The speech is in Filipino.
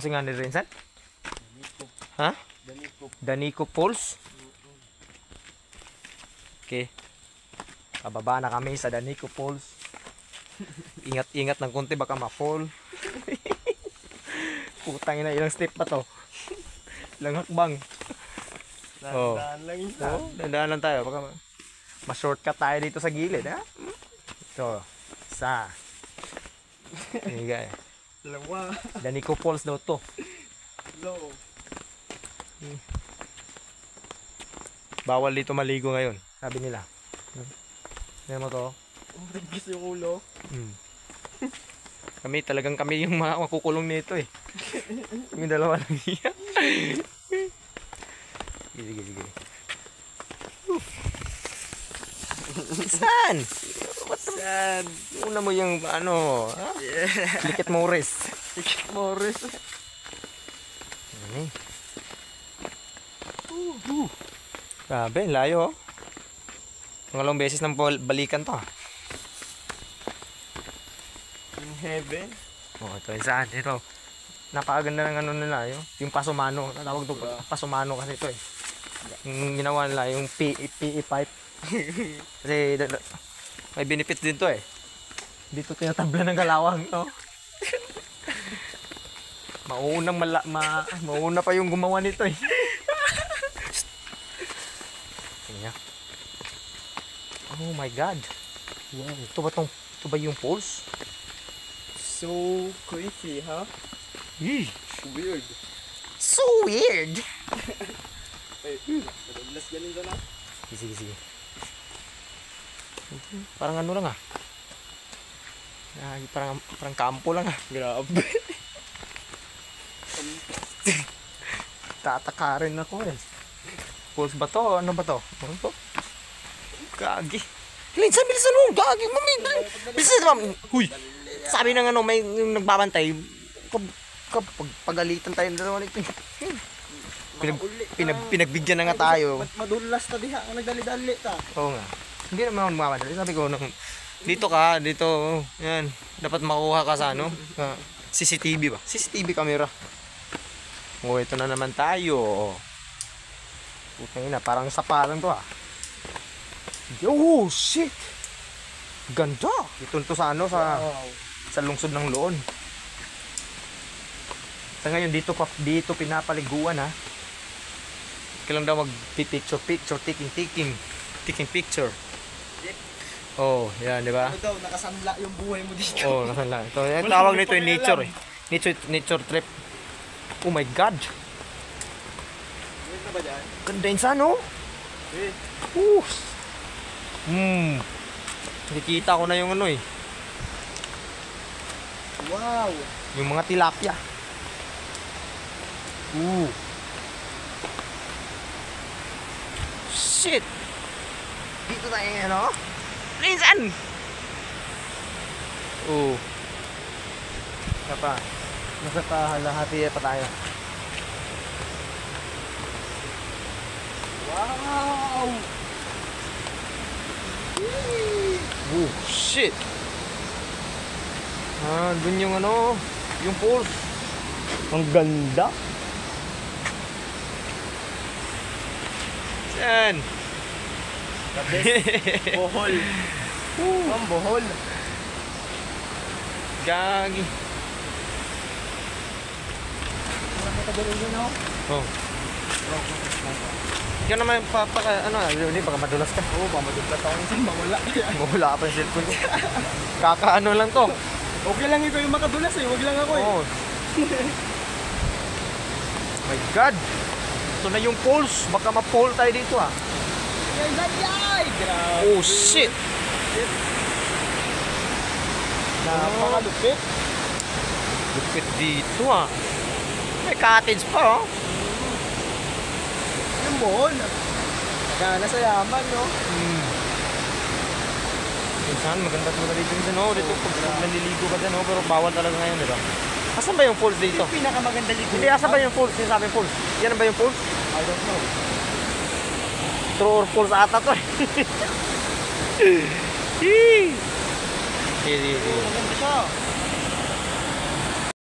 Kasi nga ni Rinsan? Daniko. Ha? Daniko. Daniko Falls? Okay. Pababa na kami sa Daniko Falls. Ingat-ingat ng konti baka ma-fall. Putang ina, ilang step pa to? Ilang hakbang? Dahan lang yun. Dandaan lang tayo. Baka ma-shortcut tayo dito sa gilid, ha? Ito. Isa. Higa eh. Dalawa. Daniko Falls daw to. Low. Bawal dito maligo ngayon, sabi nila. Tingnan mo to. Oh, rigis yung ulo. Kami yung makukulong nito eh. Yung dalawa lang niya. Sige. Saan? Saan? Una mo yung ano, ha? Yeah. Likit Morris. Likit Morris. Ano eh? Grabe, layo oh. Pangalawang beses ng balikan to. In heaven. Oh, ito yung saan? Ito. Napakaganda ng ano nila, yung pasumano. Tawag to pasumano kasi ito eh. Yung ginawa nila, yung PE pipe. Kasi may benefits din to eh. Dito tinatabla ng kalawang to. Mauna pa yung gumawa nito eh. Tingnan. Oh my god. Wow, ito ba yung falls? So creepy, huh? Weird. So weird. Ay, madalas galing ka na. Sige. Parang ano lang ah. Parang kampo lang ah. Grabe. Tatakarin ako eh. Falls ba to? Ano ba to? Ano to? Gagi. Bilisan mo. Gagi. Mami. Bilisan mo. Huy. Sabi ng ano, may yung nagbabantay. Pagalitan tayo ng dalawa nito. Pinagbigyan na nga tayo. Madulas na diha. Ang nagdali-dali ta. Oo nga. Hindi naman ako mamadali. Sabi ko, dito ka, dito. Yan. Dapat makuha ka sa ano? CCTV ba? CCTV camera. Oh, ito na naman tayo. Putang ina, parang sapa lang to ah. Oh, shit. Ganda. Ito to sa ano, sa lungsod ng Loon. Sa ngayon dito pinapaliguan ha. Kailan daw mag-picture, taking picture. Oh, yan, di ba? Ano daw, nakasanla yung buhay mo dito. Oh, nakasanla. Ito, yung tawag nito yung nature eh. Nature trip. Oh my god. Ano ba dyan? Ganda yun sa ano? Eh. Nakikita ko na yung ano eh. Wow. Yung mga tilapia. Shit. Dito tayo ngayon, no? Rinsan! Nasa pahalahati pa tayo. Wow. Shit. Dun yung ano, yung falls. Ang ganda. Saan? The best. Bohol. Ang Bohol. Gagi. Wala ka tagal yun, no? Oh. Ikaw naman hindi baka madulas ka. Oo, madulas ako minsan mawala. Mawala pa yung cellphone ko. Kakaano lang to. Okay lang ikaw yung makadulas eh, wag lang ako eh. Oh. My god. Ito na yung falls. Baka ma-fall tayo dito ah. Ay! Grabe. Oh shit. Napakalupit. Lupit dito ah. May cottage pa oh. Yung Bohol. Nagana sa yaman, no? Minsan maganda talaga dito minsan oh. Dito pag naliligo ka dyan oh. Pero bawal talaga ngayon diba? Asan ba yung falls dito? Yung pinakamaganda dito. Hindi, asan ba yung falls? Sinasabi yung falls. Yan ba yung falls? I don't know. True or false ata to eh. Maganda siya.